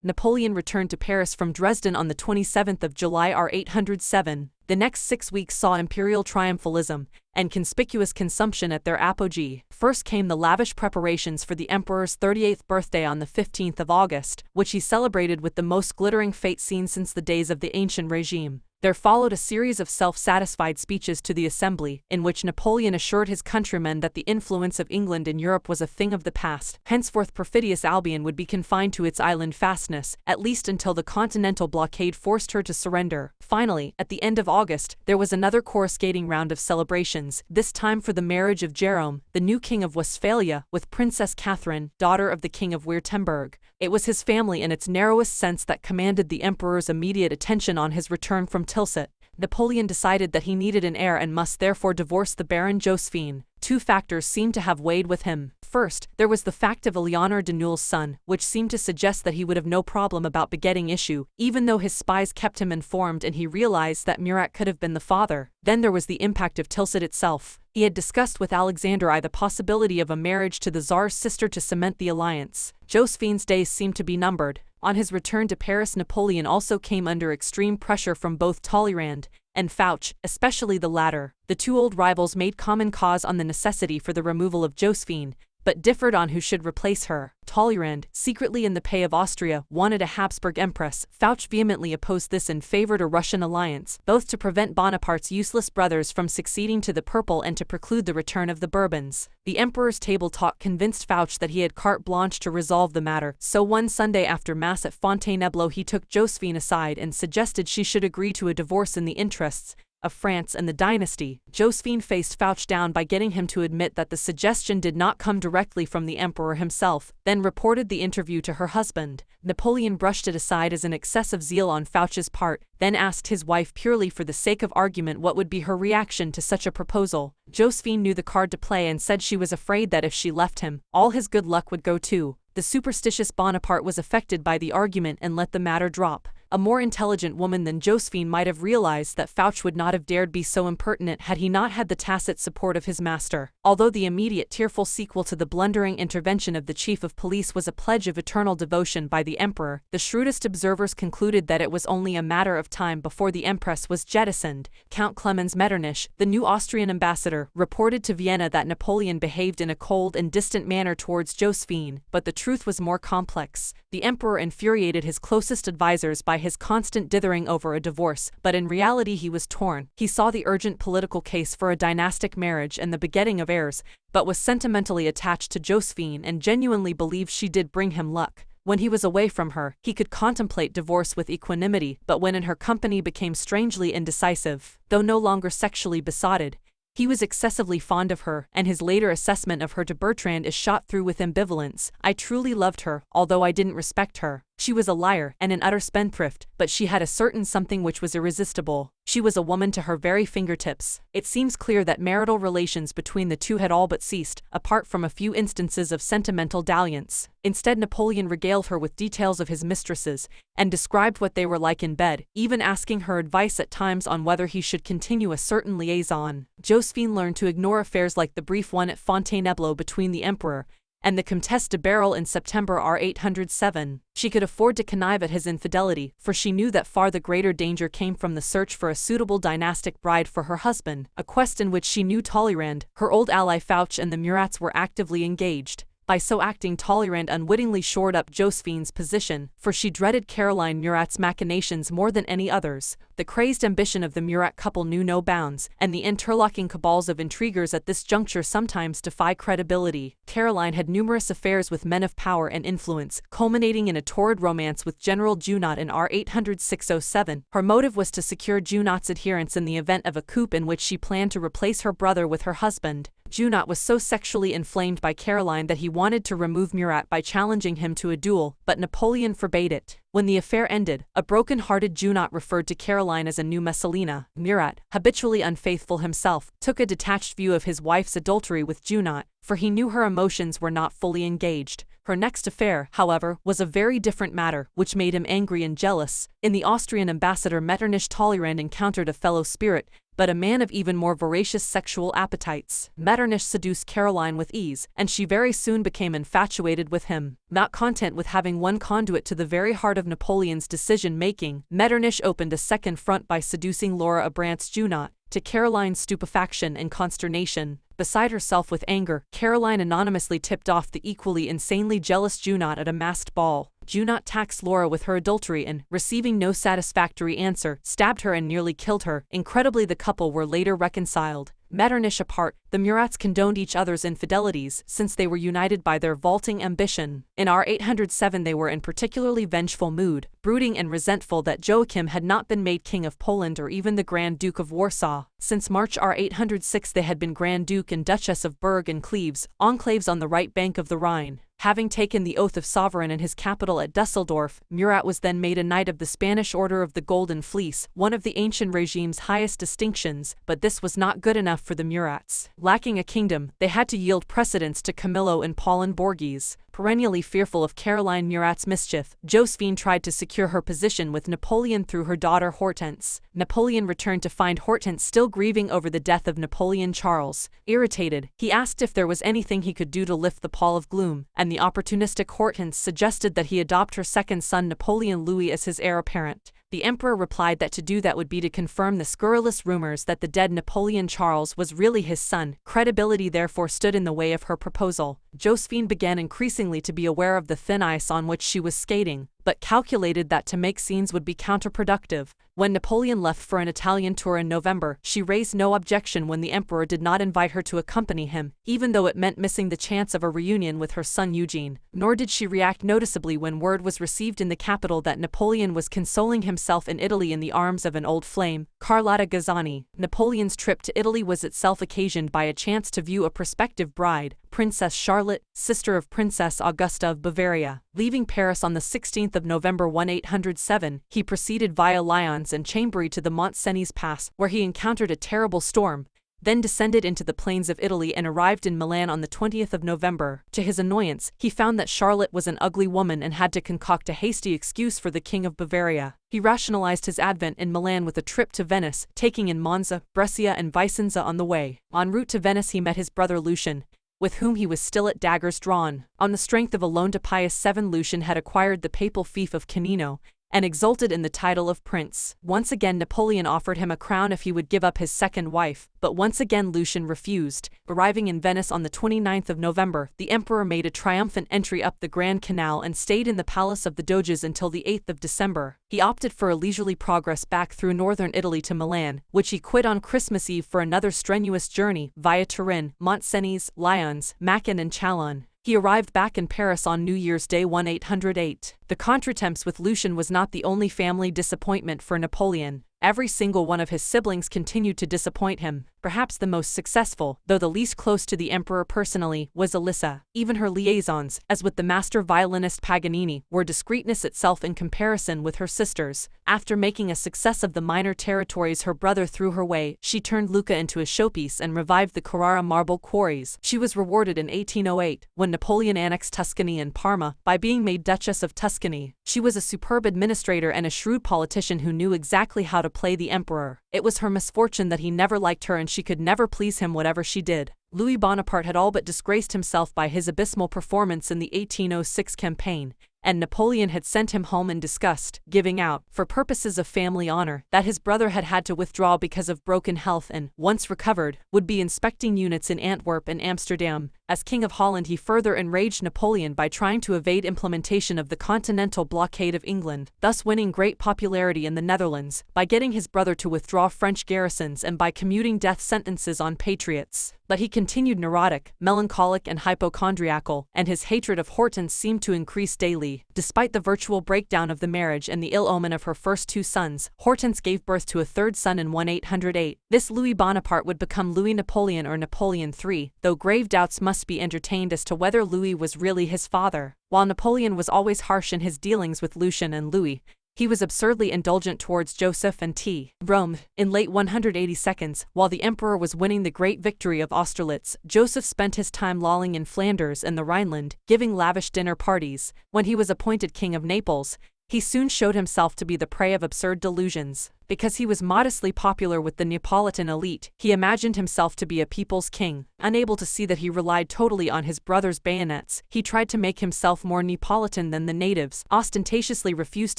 Napoleon returned to Paris from Dresden on the 27th of July R807. The next 6 weeks saw imperial triumphalism and conspicuous consumption at their apogee. First came the lavish preparations for the emperor's 38th birthday on the 15th of August, which he celebrated with the most glittering fete seen since the days of the ancient regime. There followed a series of self-satisfied speeches to the assembly, in which Napoleon assured his countrymen that the influence of England in Europe was a thing of the past. Henceforth perfidious Albion would be confined to its island fastness, at least until the continental blockade forced her to surrender. Finally, at the end of August, there was another coruscating round of celebrations, this time for the marriage of Jerome, the new king of Westphalia, with Princess Catherine, daughter of the king of Württemberg. It was his family in its narrowest sense that commanded the emperor's immediate attention on his return from Tilsit. Napoleon decided that he needed an heir and must therefore divorce the Baron Josephine. Two factors seemed to have weighed with him. First, there was the fact of Eleanor de Nul's son, which seemed to suggest that he would have no problem about begetting issue, even though his spies kept him informed and he realized that Murat could have been the father. Then there was the impact of Tilsit itself. He had discussed with Alexander I the possibility of a marriage to the Tsar's sister to cement the alliance. Josephine's days seemed to be numbered. On his return to Paris, Napoleon also came under extreme pressure from both Talleyrand and Fouché, especially the latter. The two old rivals made common cause on the necessity for the removal of Josephine, but differed on who should replace her. Talleyrand, secretly in the pay of Austria, wanted a Habsburg empress. Fouché vehemently opposed this and favored a Russian alliance, both to prevent Bonaparte's useless brothers from succeeding to the purple and to preclude the return of the Bourbons. The emperor's table talk convinced Fouché that he had carte blanche to resolve the matter, so one Sunday after Mass at Fontainebleau he took Josephine aside and suggested she should agree to a divorce in the interests of France and the dynasty. Josephine faced Fouché down by getting him to admit that the suggestion did not come directly from the emperor himself, then reported the interview to her husband. Napoleon brushed it aside as an excess of zeal on Fouché's part, then asked his wife purely for the sake of argument what would be her reaction to such a proposal. Josephine knew the card to play and said she was afraid that if she left him, all his good luck would go too. The superstitious Bonaparte was affected by the argument and let the matter drop. A more intelligent woman than Josephine might have realized that Fouché would not have dared be so impertinent had he not had the tacit support of his master. Although the immediate tearful sequel to the blundering intervention of the chief of police was a pledge of eternal devotion by the emperor, the shrewdest observers concluded that it was only a matter of time before the empress was jettisoned. Count Clemens Metternich, the new Austrian ambassador, reported to Vienna that Napoleon behaved in a cold and distant manner towards Josephine, but the truth was more complex. The emperor infuriated his closest advisers by his constant dithering over a divorce, but in reality he was torn. He saw the urgent political case for a dynastic marriage and the begetting of heirs, but was sentimentally attached to Josephine and genuinely believed she did bring him luck. When he was away from her, he could contemplate divorce with equanimity, but when in her company became strangely indecisive. Though no longer sexually besotted, he was excessively fond of her, and his later assessment of her to Bertrand is shot through with ambivalence. I truly loved her, although I didn't respect her. She was a liar and an utter spendthrift, but she had a certain something which was irresistible. She was a woman to her very fingertips. It seems clear that marital relations between the two had all but ceased, apart from a few instances of sentimental dalliance. Instead, Napoleon regaled her with details of his mistresses, and described what they were like in bed, even asking her advice at times on whether he should continue a certain liaison. Josephine learned to ignore affairs like the brief one at Fontainebleau between the emperor and the Comtesse de Beryl in September R807. She could afford to connive at his infidelity, for she knew that far the greater danger came from the search for a suitable dynastic bride for her husband, a quest in which she knew Talleyrand, her old ally Fouché and the Murats were actively engaged. By so acting, Talleyrand unwittingly shored up Josephine's position, for she dreaded Caroline Murat's machinations more than any others. The crazed ambition of the Murat couple knew no bounds, and the interlocking cabals of intriguers at this juncture sometimes defy credibility. Caroline had numerous affairs with men of power and influence, culminating in a torrid romance with General Junot in R806-07. Her motive was to secure Junot's adherence in the event of a coup in which she planned to replace her brother with her husband. Junot was so sexually inflamed by Caroline that he wanted to remove Murat by challenging him to a duel, but Napoleon forbade it. When the affair ended, a broken-hearted Junot referred to Caroline as a new Messalina. Murat, habitually unfaithful himself, took a detached view of his wife's adultery with Junot, for he knew her emotions were not fully engaged. Her next affair, however, was a very different matter, which made him angry and jealous. In the Austrian ambassador Metternich, Talleyrand encountered a fellow spirit, but a man of even more voracious sexual appetites. Metternich seduced Caroline with ease, and she very soon became infatuated with him. Not content with having one conduit to the very heart of Napoleon's decision-making, Metternich opened a second front by seducing Laura Abrantes-Junot, to Caroline's stupefaction and consternation. Beside herself with anger, Caroline anonymously tipped off the equally insanely jealous Junot at a masked ball. Junot taxed Laura with her adultery and, receiving no satisfactory answer, stabbed her and nearly killed her. Incredibly, the couple were later reconciled. Metternich apart, the Murats condoned each other's infidelities since they were united by their vaulting ambition. In R807 they were in particularly vengeful mood, brooding and resentful that Joachim had not been made King of Poland or even the Grand Duke of Warsaw. Since March R806 they had been Grand Duke and Duchess of Berg and Cleves, enclaves on the right bank of the Rhine. Having taken the oath of sovereign in his capital at Dusseldorf, Murat was then made a Knight of the Spanish Order of the Golden Fleece, one of the ancient regime's highest distinctions, but this was not good enough for the Murats. Lacking a kingdom, they had to yield precedence to Camillo and Paulin Borghese. Perennially fearful of Caroline Murat's mischief, Josephine tried to secure her position with Napoleon through her daughter Hortense. Napoleon returned to find Hortense still grieving over the death of Napoleon Charles. Irritated, he asked if there was anything he could do to lift the pall of gloom, and the opportunistic Hortense suggested that he adopt her second son Napoleon Louis as his heir apparent. The emperor replied that to do that would be to confirm the scurrilous rumors that the dead Napoleon Charles was really his son. Credibility therefore stood in the way of her proposal. Josephine began increasingly to be aware of the thin ice on which she was skating, but calculated that to make scenes would be counterproductive. When Napoleon left for an Italian tour in November, she raised no objection when the emperor did not invite her to accompany him, even though it meant missing the chance of a reunion with her son Eugene. Nor did she react noticeably when word was received in the capital that Napoleon was consoling himself in Italy in the arms of an old flame, Carlotta Gazzani. Napoleon's trip to Italy was itself occasioned by a chance to view a prospective bride, Princess Charlotte, sister of Princess Augusta of Bavaria. Leaving Paris on the 16th of November 1807, he proceeded via Lyons and Chambéry to the Mont-Cenis Pass, where he encountered a terrible storm, then descended into the plains of Italy and arrived in Milan on the 20th of November. To his annoyance, he found that Charlotte was an ugly woman and had to concoct a hasty excuse for the King of Bavaria. He rationalized his advent in Milan with a trip to Venice, taking in Monza, Brescia and Vicenza on the way. En route to Venice he met his brother Lucian, with whom he was still at daggers drawn. On the strength of a loan to Pius VII, Lucian had acquired the papal fief of Canino, and exulted in the title of prince. Once again Napoleon offered him a crown if he would give up his second wife, but once again Lucian refused. Arriving in Venice on the 29th of November, the emperor made a triumphant entry up the Grand Canal and stayed in the palace of the Doges until the 8th of December. He opted for a leisurely progress back through northern Italy to Milan, which he quit on Christmas Eve for another strenuous journey via Turin, Mont-Cenis, Lyons, Macon and Chalon. He arrived back in Paris on New Year's Day 1808. The contretemps with Lucian was not the only family disappointment for Napoleon. Every single one of his siblings continued to disappoint him. Perhaps the most successful, though the least close to the emperor personally, was Elissa. Even her liaisons, as with the master violinist Paganini, were discreetness itself in comparison with her sisters. After making a success of the minor territories her brother threw her way, she turned Lucca into a showpiece and revived the Carrara marble quarries. She was rewarded in 1808, when Napoleon annexed Tuscany and Parma, by being made Duchess of Tuscany. She was a superb administrator and a shrewd politician who knew exactly how to play the emperor. It was her misfortune that he never liked her and she could never please him whatever she did. Louis Bonaparte had all but disgraced himself by his abysmal performance in the 1806 campaign, and Napoleon had sent him home in disgust, giving out, for purposes of family honor, that his brother had had to withdraw because of broken health and, once recovered, would be inspecting units in Antwerp and Amsterdam. As King of Holland he further enraged Napoleon by trying to evade implementation of the continental blockade of England, thus winning great popularity in the Netherlands, by getting his brother to withdraw French garrisons and by commuting death sentences on patriots. But he continued neurotic, melancholic and hypochondriacal, and his hatred of Hortense seemed to increase daily. Despite the virtual breakdown of the marriage and the ill omen of her first two sons, Hortense gave birth to a third son in 1808. This Louis Bonaparte would become Louis Napoleon or Napoleon III, though grave doubts must be entertained as to whether Louis was really his father. While Napoleon was always harsh in his dealings with Lucian and Louis, he was absurdly indulgent towards Joseph and T. Rome. In late 182, while the emperor was winning the great victory of Austerlitz, Joseph spent his time lolling in Flanders and the Rhineland, giving lavish dinner parties. When he was appointed King of Naples, he soon showed himself to be the prey of absurd delusions. Because he was modestly popular with the Neapolitan elite, he imagined himself to be a people's king. Unable to see that he relied totally on his brother's bayonets, he tried to make himself more Neapolitan than the natives, ostentatiously refused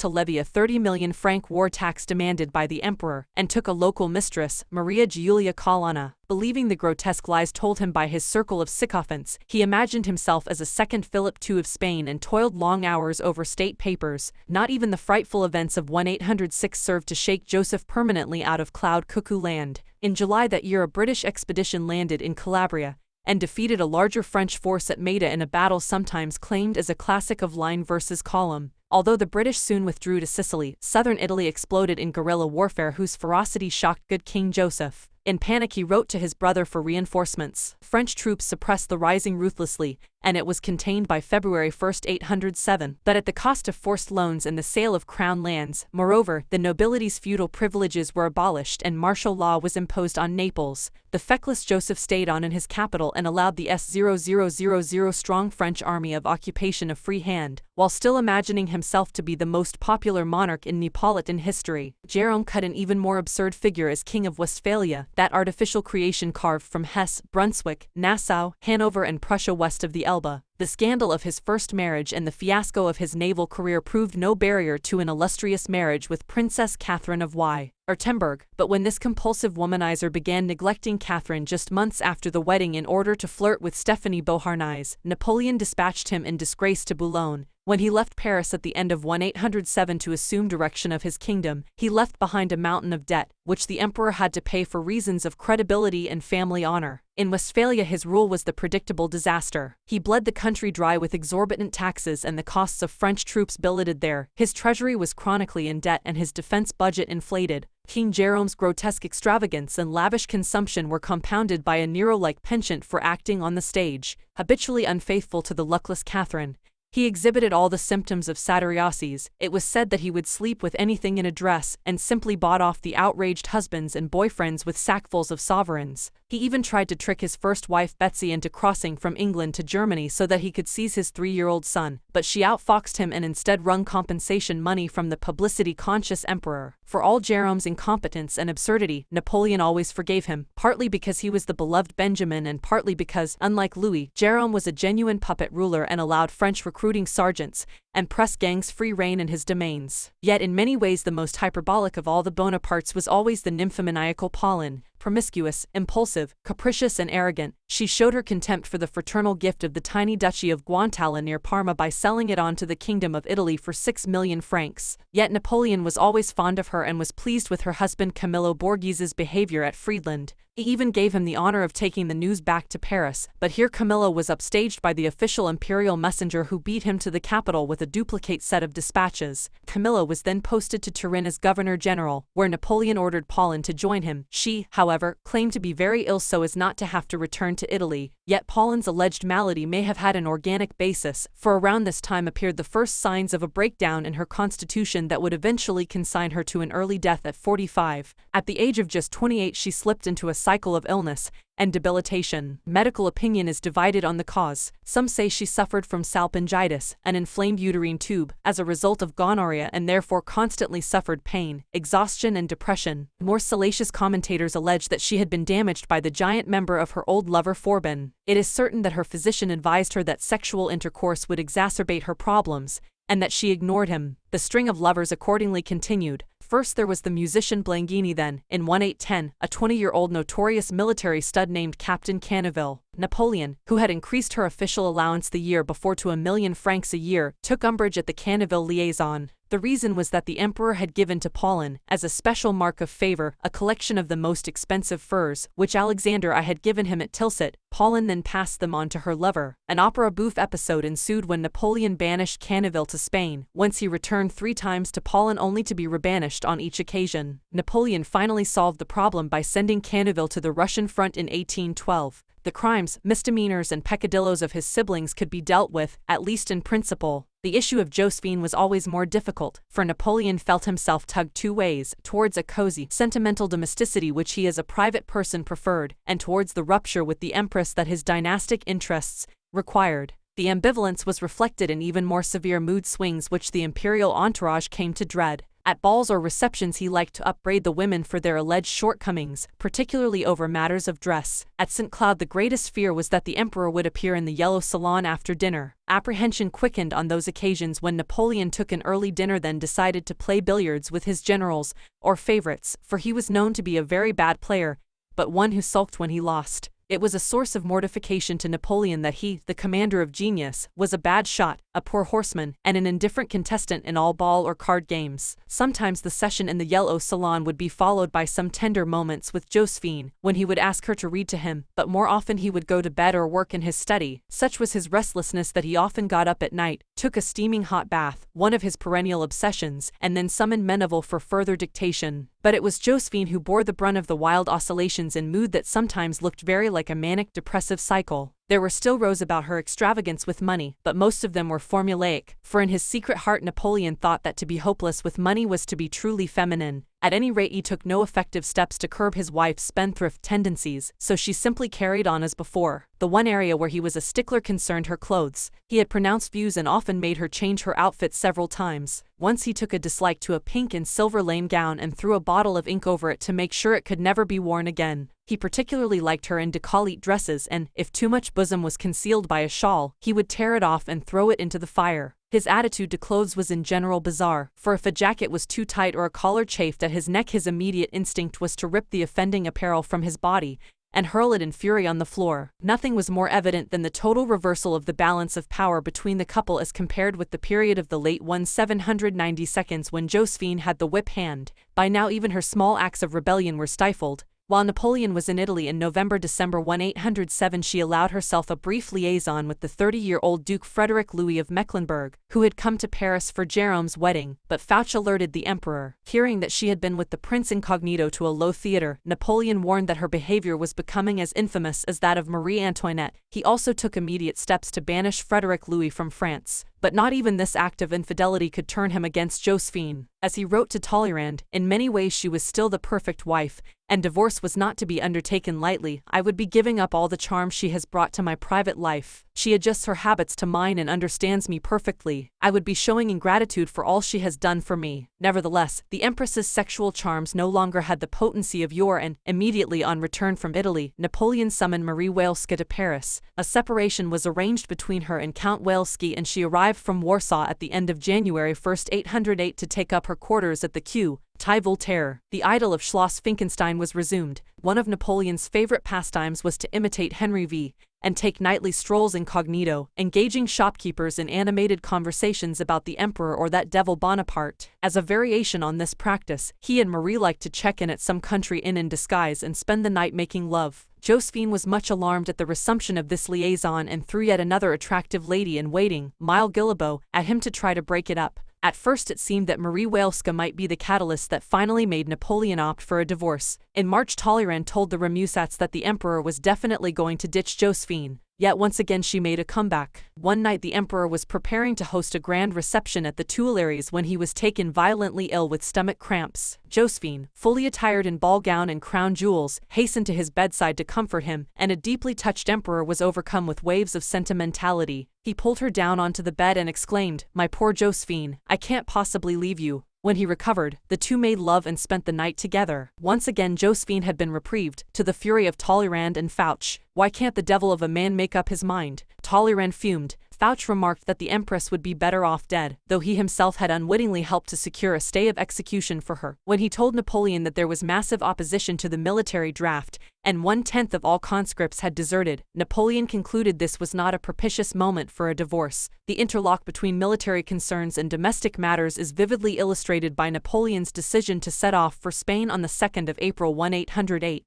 to levy a 30 million franc war tax demanded by the emperor, and took a local mistress, Maria Giulia Colonna. Believing the grotesque lies told him by his circle of sycophants, he imagined himself as a second Philip II of Spain and toiled long hours over state papers. Not even the frightful events of 1806 served to shake Joseph permanently out of cloud cuckoo land. In July that year, a British expedition landed in Calabria and defeated a larger French force at Maida in a battle sometimes claimed as a classic of line versus column. Although the British soon withdrew to Sicily, southern Italy exploded in guerrilla warfare whose ferocity shocked good King Joseph. In panic, he wrote to his brother for reinforcements. French troops suppressed the rising ruthlessly, and it was contained by February 1, 807, but at the cost of forced loans and the sale of crown lands. Moreover, the nobility's feudal privileges were abolished and martial law was imposed on Naples. The feckless Joseph stayed on in his capital and allowed the 0,000 strong French army of occupation a free hand, while still imagining himself to be the most popular monarch in Neapolitan history. Jerome cut an even more absurd figure as King of Westphalia, that artificial creation carved from Hesse, Brunswick, Nassau, Hanover and Prussia west of the Elbe. The scandal of his first marriage and the fiasco of his naval career proved no barrier to an illustrious marriage with Princess Catherine of Württemberg. But when this compulsive womanizer began neglecting Catherine just months after the wedding in order to flirt with Stephanie Beauharnais, Napoleon dispatched him in disgrace to Boulogne. When he left Paris at the end of 1807 to assume direction of his kingdom, he left behind a mountain of debt, which the emperor had to pay for reasons of credibility and family honor. In Westphalia, his rule was the predictable disaster. He bled the country dry with exorbitant taxes and the costs of French troops billeted there. His treasury was chronically in debt and his defense budget inflated. King Jerome's grotesque extravagance and lavish consumption were compounded by a Nero-like penchant for acting on the stage. Habitually unfaithful to the luckless Catherine, he exhibited all the symptoms of satyriasis. It was said that he would sleep with anything in a dress and simply bought off the outraged husbands and boyfriends with sackfuls of sovereigns. He even tried to trick his first wife Betsy into crossing from England to Germany so that he could seize his 3-year-old son, but she outfoxed him and instead wrung compensation money from the publicity-conscious emperor. For all Jerome's incompetence and absurdity, Napoleon always forgave him, partly because he was the beloved Benjamin and partly because, unlike Louis, Jerome was a genuine puppet ruler and allowed French recruiting sergeants and press gangs free rein in his domains. Yet in many ways the most hyperbolic of all the Bonapartes was always the nymphomaniacal Pauline. Promiscuous, impulsive, capricious and arrogant, she showed her contempt for the fraternal gift of the tiny duchy of Guantala near Parma by selling it on to the Kingdom of Italy for 6 million francs. Yet Napoleon was always fond of her and was pleased with her husband Camillo Borghese's behavior at Friedland. He even gave him the honor of taking the news back to Paris, but here Camillo was upstaged by the official imperial messenger who beat him to the capital with a duplicate set of dispatches. Camillo was then posted to Turin as governor-general, where Napoleon ordered Pauline to join him. She, however, claimed to be very ill so as not to have to return to Italy. Yet Pauline's alleged malady may have had an organic basis, for around this time appeared the first signs of a breakdown in her constitution that would eventually consign her to an early death at 45. At the age of just 28 she slipped into a cycle of illness and debilitation. Medical opinion is divided on the cause. Some say she suffered from salpingitis, an inflamed uterine tube, as a result of gonorrhea and therefore constantly suffered pain, exhaustion and depression. More salacious commentators allege that she had been damaged by the giant member of her old lover Forbin. It is certain that her physician advised her that sexual intercourse would exacerbate her problems, and that she ignored him. The string of lovers accordingly continued. First there was the musician Blangini, then, in 1810, a 20-year-old notorious military stud named Captain Canneville. Napoleon, who had increased her official allowance the year before to 1 million francs a year, took umbrage at the Canneville liaison. The reason was that the emperor had given to Pauline, as a special mark of favor, a collection of the most expensive furs, which Alexander I had given him at Tilsit. Pauline then passed them on to her lover. An opera bouffe episode ensued when Napoleon banished Canneville to Spain, whence he returned 3 times to Pauline only to be rebanished on each occasion. Napoleon finally solved the problem by sending Canneville to the Russian front in 1812. The crimes, misdemeanors and peccadillos of his siblings could be dealt with, at least in principle. The issue of Josephine was always more difficult, for Napoleon felt himself tugged 2 ways, towards a cozy, sentimental domesticity which he as a private person preferred, and towards the rupture with the empress that his dynastic interests required. The ambivalence was reflected in even more severe mood swings which the imperial entourage came to dread. At balls or receptions he liked to upbraid the women for their alleged shortcomings, particularly over matters of dress. At St. Cloud the greatest fear was that the emperor would appear in the yellow salon after dinner. Apprehension quickened on those occasions when Napoleon took an early dinner, then decided to play billiards with his generals, or favorites, for he was known to be a very bad player, but one who sulked when he lost. It was a source of mortification to Napoleon that he, the commander of genius, was a bad shot, a poor horseman, and an indifferent contestant in all ball or card games. Sometimes the session in the yellow salon would be followed by some tender moments with Josephine, when he would ask her to read to him, but more often he would go to bed or work in his study. Such was his restlessness that he often got up at night, took a steaming hot bath, one of his perennial obsessions, and then summoned Meneville for further dictation. But it was Josephine who bore the brunt of the wild oscillations in mood that sometimes looked very like a manic depressive cycle. There were still rows about her extravagance with money, but most of them were formulaic, for in his secret heart Napoleon thought that to be hopeless with money was to be truly feminine. At any rate, he took no effective steps to curb his wife's spendthrift tendencies, so she simply carried on as before. The one area where he was a stickler concerned her clothes. He had pronounced views and often made her change her outfit several times. Once he took a dislike to a pink and silver lame gown and threw a bottle of ink over it to make sure it could never be worn again. He particularly liked her in décolleté dresses, and, if too much bosom was concealed by a shawl, he would tear it off and throw it into the fire. His attitude to clothes was in general bizarre, for if a jacket was too tight or a collar chafed at his neck, his immediate instinct was to rip the offending apparel from his body and hurl it in fury on the floor. Nothing was more evident than the total reversal of the balance of power between the couple as compared with the period of the late 1792 when Josephine had the whip hand. By now even her small acts of rebellion were stifled. While Napoleon was in Italy in November-December 1807, she allowed herself a brief liaison with the 30-year-old Duke Frederick Louis of Mecklenburg, who had come to Paris for Jerome's wedding, but Fouche alerted the emperor. Hearing that she had been with the prince incognito to a low theater, Napoleon warned that her behavior was becoming as infamous as that of Marie Antoinette. He also took immediate steps to banish Frederick Louis from France. But not even this act of infidelity could turn him against Josephine. As he wrote to Talleyrand, in many ways she was still the perfect wife, and divorce was not to be undertaken lightly. I would be giving up all the charm she has brought to my private life. She adjusts her habits to mine and understands me perfectly. I would be showing ingratitude for all she has done for me. Nevertheless, the Empress's sexual charms no longer had the potency of yore, and, immediately on return from Italy, Napoleon summoned Marie Walewska to Paris. A separation was arranged between her and Count Walewski, and she arrived from Warsaw at the end of January 1, 1808 to take up her quarters at the Quai Voltaire. The idyll of Schloss Finkenstein was resumed. One of Napoleon's favorite pastimes was to imitate Henry V and take nightly strolls incognito, engaging shopkeepers in animated conversations about the emperor or that devil Bonaparte. As a variation on this practice, he and Marie liked to check in at some country inn in disguise and spend the night making love. Josephine was much alarmed at the resumption of this liaison and threw yet another attractive lady-in-waiting, Mile Guillebeau, at him to try to break it up. At first it seemed that Marie Walewska might be the catalyst that finally made Napoleon opt for a divorce. In March, Talleyrand told the Remusats that the emperor was definitely going to ditch Josephine. Yet once again she made a comeback. One night the emperor was preparing to host a grand reception at the Tuileries when he was taken violently ill with stomach cramps. Josephine, fully attired in ball gown and crown jewels, hastened to his bedside to comfort him, and a deeply touched emperor was overcome with waves of sentimentality. He pulled her down onto the bed and exclaimed, "My poor Josephine, I can't possibly leave you." When he recovered, the two made love and spent the night together. Once again Josephine had been reprieved, to the fury of Talleyrand and Fouche. Why can't the devil of a man make up his mind? Talleyrand fumed. Fouche remarked that the Empress would be better off dead, though he himself had unwittingly helped to secure a stay of execution for her. When he told Napoleon that there was massive opposition to the military draft, and 1/10 of all conscripts had deserted, Napoleon concluded this was not a propitious moment for a divorce. The interlock between military concerns and domestic matters is vividly illustrated by Napoleon's decision to set off for Spain on the 2nd of April 1808.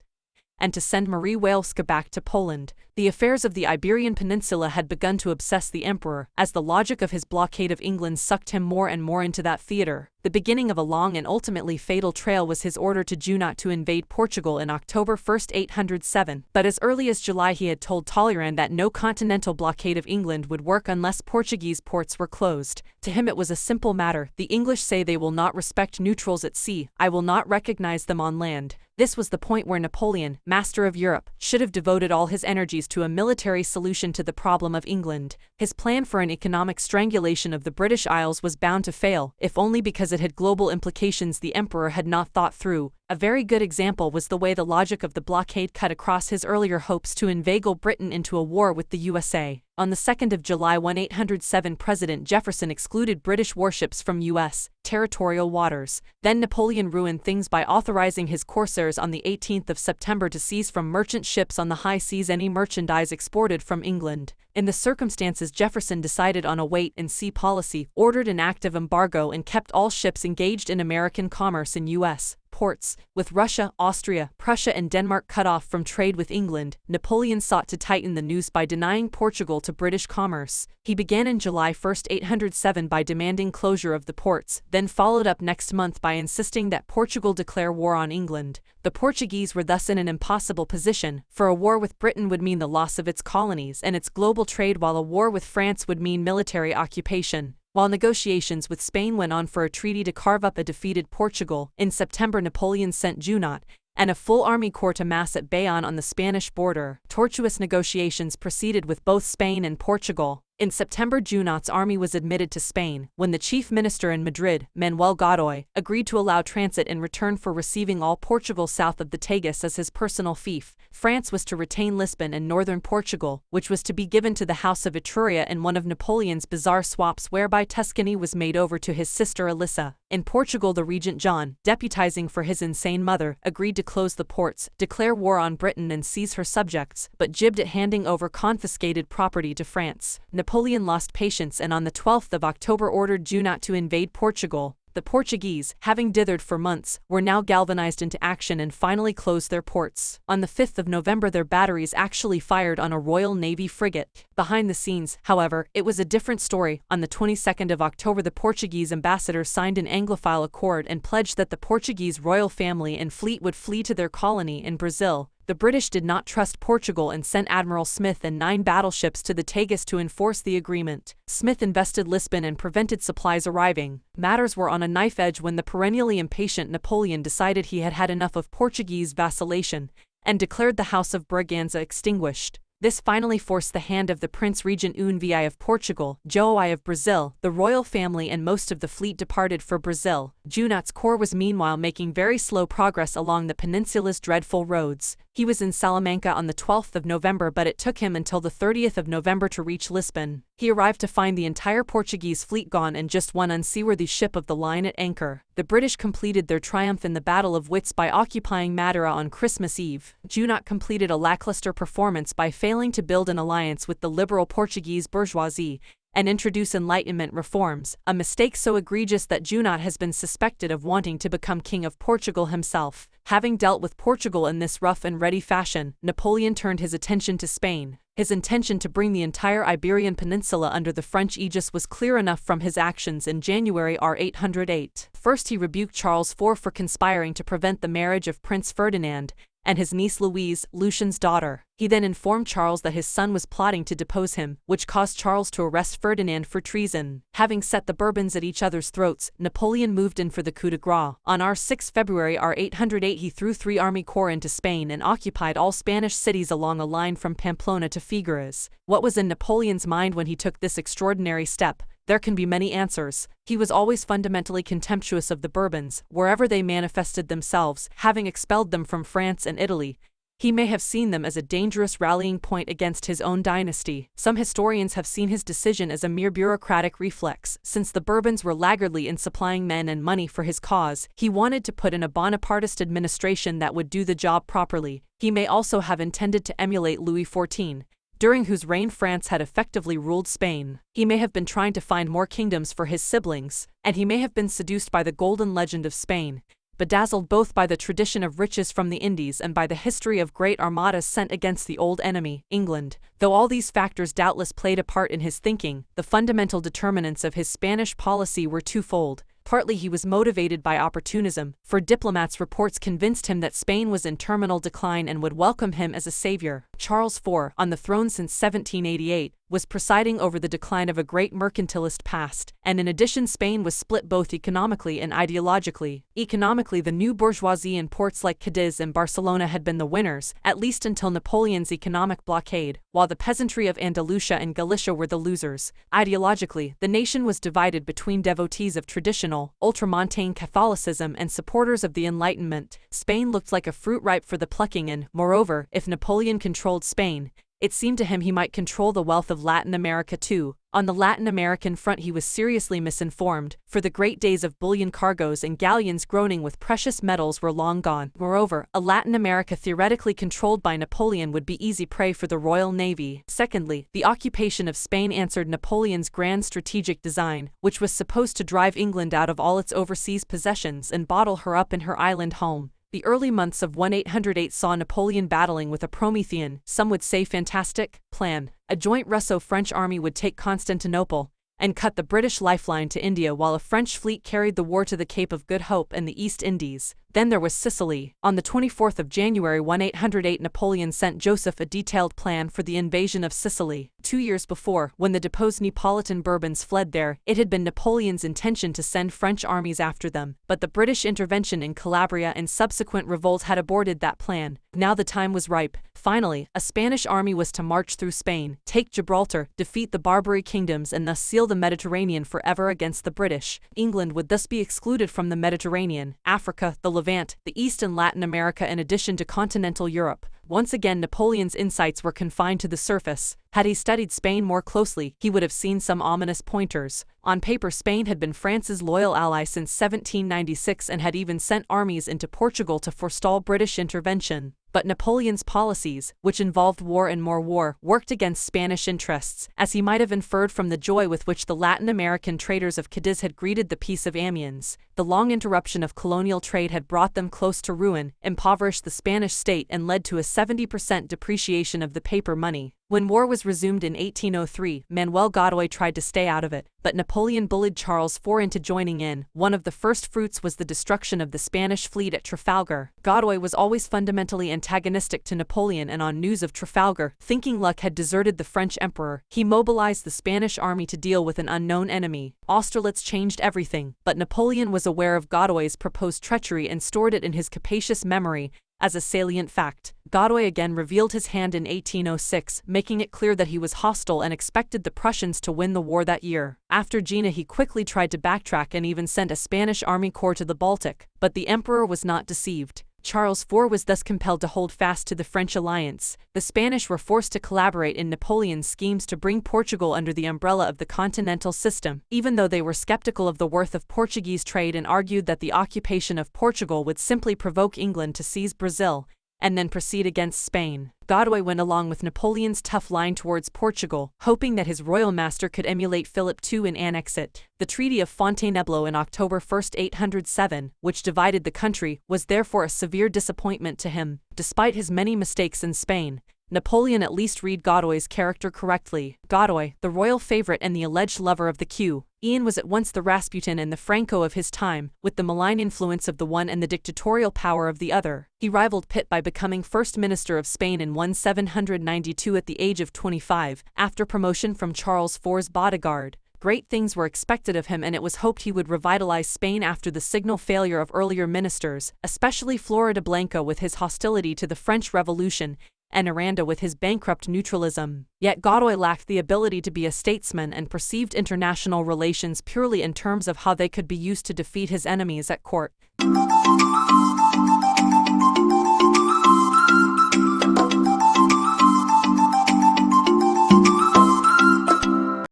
And to send Marie Walewska back to Poland. The affairs of the Iberian Peninsula had begun to obsess the emperor, as the logic of his blockade of England sucked him more and more into that theater. The beginning of a long and ultimately fatal trail was his order to Junot to invade Portugal in October 1, 1807, but as early as July he had told Talleyrand that no continental blockade of England would work unless Portuguese ports were closed. To him it was a simple matter: the English say they will not respect neutrals at sea, I will not recognize them on land. This was the point where Napoleon, master of Europe, should have devoted all his energies Portuguese to a military solution to the problem of England. His plan for an economic strangulation of the British Isles was bound to fail, if only because it had global implications the emperor had not thought through. A very good example was the way the logic of the blockade cut across his earlier hopes to inveigle Britain into a war with the USA. On the 2nd of July 1807, President Jefferson excluded British warships from U.S. territorial waters. Then Napoleon ruined things by authorizing his corsairs on the 18th of September to seize from merchant ships on the high seas any merchandise exported from England. In the circumstances, Jefferson decided on a wait-and-see policy, ordered an active embargo, and kept all ships engaged in American commerce in U.S. ports. With Russia, Austria, Prussia and Denmark cut off from trade with England, Napoleon sought to tighten the noose by denying Portugal to British commerce. He began in July 1, 1807 by demanding closure of the ports, then followed up next month by insisting that Portugal declare war on England. The Portuguese were thus in an impossible position, for a war with Britain would mean the loss of its colonies and its global trade, while a war with France would mean military occupation. While negotiations with Spain went on for a treaty to carve up a defeated Portugal, in September Napoleon sent Junot and a full army corps to mass at Bayonne on the Spanish border. Tortuous negotiations proceeded with both Spain and Portugal. In September, Junot's army was admitted to Spain, when the chief minister in Madrid, Manuel Godoy, agreed to allow transit in return for receiving all Portugal south of the Tagus as his personal fief. France was to retain Lisbon and northern Portugal, which was to be given to the House of Etruria in one of Napoleon's bizarre swaps whereby Tuscany was made over to his sister Elisa. In Portugal, the regent John, deputizing for his insane mother, agreed to close the ports, declare war on Britain and seize her subjects, but jibbed at handing over confiscated property to France. Napoleon lost patience and on the 12th of October ordered Junot to invade Portugal. The Portuguese, having dithered for months, were now galvanized into action and finally closed their ports. On the 5th of November, their batteries actually fired on a Royal Navy frigate. Behind the scenes, however, it was a different story. On the 22nd of October, the Portuguese ambassador signed an Anglophile accord and pledged that the Portuguese royal family and fleet would flee to their colony in Brazil. The British did not trust Portugal and sent Admiral Smith and 9 battleships to the Tagus to enforce the agreement. Smith invested Lisbon and prevented supplies arriving. Matters were on a knife edge when the perennially impatient Napoleon decided he had had enough of Portuguese vacillation and declared the House of Braganza extinguished. This finally forced the hand of the Prince Regent Unvi of Portugal, João of Brazil. The royal family and most of the fleet departed for Brazil. Junot's corps was meanwhile making very slow progress along the peninsula's dreadful roads. He was in Salamanca on the 12th of November, but it took him until the 30th of November to reach Lisbon. He arrived to find the entire Portuguese fleet gone and just one unseaworthy ship of the line at anchor. The British completed their triumph in the Battle of Wits by occupying Madeira on Christmas Eve. Junot completed a lackluster performance by failing to build an alliance with the liberal Portuguese bourgeoisie and introduce Enlightenment reforms, a mistake so egregious that Junot has been suspected of wanting to become King of Portugal himself. Having dealt with Portugal in this rough and ready fashion, Napoleon turned his attention to Spain. His intention to bring the entire Iberian Peninsula under the French aegis was clear enough from his actions in January 1808. First, he rebuked Charles IV for conspiring to prevent the marriage of Prince Ferdinand and his niece Louise, Lucian's daughter. He then informed Charles that his son was plotting to depose him, which caused Charles to arrest Ferdinand for treason. Having set the Bourbons at each other's throats, Napoleon moved in for the coup de grace. On 6 February 1808, he threw 3 army corps into Spain and occupied all Spanish cities along a line from Pamplona to Figueras. What was in Napoleon's mind when he took this extraordinary step? There can be many answers. He was always fundamentally contemptuous of the Bourbons, wherever they manifested themselves, having expelled them from France and Italy. He may have seen them as a dangerous rallying point against his own dynasty. Some historians have seen his decision as a mere bureaucratic reflex. Since the Bourbons were laggardly in supplying men and money for his cause, he wanted to put in a Bonapartist administration that would do the job properly. He may also have intended to emulate Louis XIV, during whose reign France had effectively ruled Spain. He may have been trying to find more kingdoms for his siblings, and he may have been seduced by the golden legend of Spain, bedazzled both by the tradition of riches from the Indies and by the history of great armadas sent against the old enemy, England. Though all these factors doubtless played a part in his thinking, the fundamental determinants of his Spanish policy were twofold. Partly he was motivated by opportunism, for diplomats' reports convinced him that Spain was in terminal decline and would welcome him as a savior. Charles IV, on the throne since 1788, was presiding over the decline of a great mercantilist past, and in addition Spain was split both economically and ideologically. Economically, the new bourgeoisie in ports like Cadiz and Barcelona had been the winners, at least until Napoleon's economic blockade, while the peasantry of Andalusia and Galicia were the losers. Ideologically, the nation was divided between devotees of traditional, ultramontane Catholicism and supporters of the Enlightenment. Spain looked like a fruit ripe for the plucking, and, moreover, if Napoleon controlled Spain, it seemed to him he might control the wealth of Latin America too. On the Latin American front he was seriously misinformed, for the great days of bullion cargoes and galleons groaning with precious metals were long gone. Moreover, a Latin America theoretically controlled by Napoleon would be easy prey for the Royal Navy. Secondly, the occupation of Spain answered Napoleon's grand strategic design, which was supposed to drive England out of all its overseas possessions and bottle her up in her island home. The early months of 1808 saw Napoleon battling with a Promethean, some would say fantastic, plan. A joint Russo-French army would take Constantinople and cut the British lifeline to India, while a French fleet carried the war to the Cape of Good Hope and the East Indies. Then there was Sicily. On the 24th of January 1808 Napoleon sent Joseph a detailed plan for the invasion of Sicily. 2 years before, when the deposed Neapolitan Bourbons fled there, it had been Napoleon's intention to send French armies after them, but the British intervention in Calabria and subsequent revolt had aborted that plan. Now the time was ripe. Finally, a Spanish army was to march through Spain, take Gibraltar, defeat the Barbary kingdoms and thus seal the Mediterranean forever against the British. England would thus be excluded from the Mediterranean, Africa, the Levant, the East and Latin America in addition to continental Europe. Once again Napoleon's insights were confined to the surface. Had he studied Spain more closely, he would have seen some ominous pointers. On paper Spain had been France's loyal ally since 1796 and had even sent armies into Portugal to forestall British intervention. But Napoleon's policies, which involved war and more war, worked against Spanish interests, as he might have inferred from the joy with which the Latin American traders of Cadiz had greeted the Peace of Amiens. The long interruption of colonial trade had brought them close to ruin, impoverished the Spanish state and led to a 70% depreciation of the paper money. When war was resumed in 1803, Manuel Godoy tried to stay out of it, but Napoleon bullied Charles IV into joining in. One of the first fruits was the destruction of the Spanish fleet at Trafalgar. Godoy was always fundamentally antagonistic to Napoleon, and on news of Trafalgar, thinking luck had deserted the French emperor, he mobilized the Spanish army to deal with an unknown enemy. Austerlitz changed everything, but Napoleon was aware of Godoy's proposed treachery and stored it in his capacious memory as a salient fact. Godoy again revealed his hand in 1806, making it clear that he was hostile and expected the Prussians to win the war that year. After Jena he quickly tried to backtrack and even sent a Spanish army corps to the Baltic, but the emperor was not deceived. Charles IV was thus compelled to hold fast to the French alliance. The Spanish were forced to collaborate in Napoleon's schemes to bring Portugal under the umbrella of the continental system, even though they were skeptical of the worth of Portuguese trade and argued that the occupation of Portugal would simply provoke England to seize Brazil and then proceed against Spain. Godoy went along with Napoleon's tough line towards Portugal, hoping that his royal master could emulate Philip II and annex it. The Treaty of Fontainebleau in October 1, 1807, which divided the country, was therefore a severe disappointment to him. Despite his many mistakes in Spain, Napoleon at least read Godoy's character correctly. Godoy, the royal favorite and the alleged lover of the Queen, was at once the Rasputin and the Franco of his time, with the malign influence of the one and the dictatorial power of the other. He rivaled Pitt by becoming First Minister of Spain in 1792 at the age of 25, after promotion from Charles IV's bodyguard. Great things were expected of him, and it was hoped he would revitalize Spain after the signal failure of earlier ministers, especially Floridablanca with his hostility to the French Revolution, and Aranda with his bankrupt neutralism. Yet Godoy lacked the ability to be a statesman and perceived international relations purely in terms of how they could be used to defeat his enemies at court.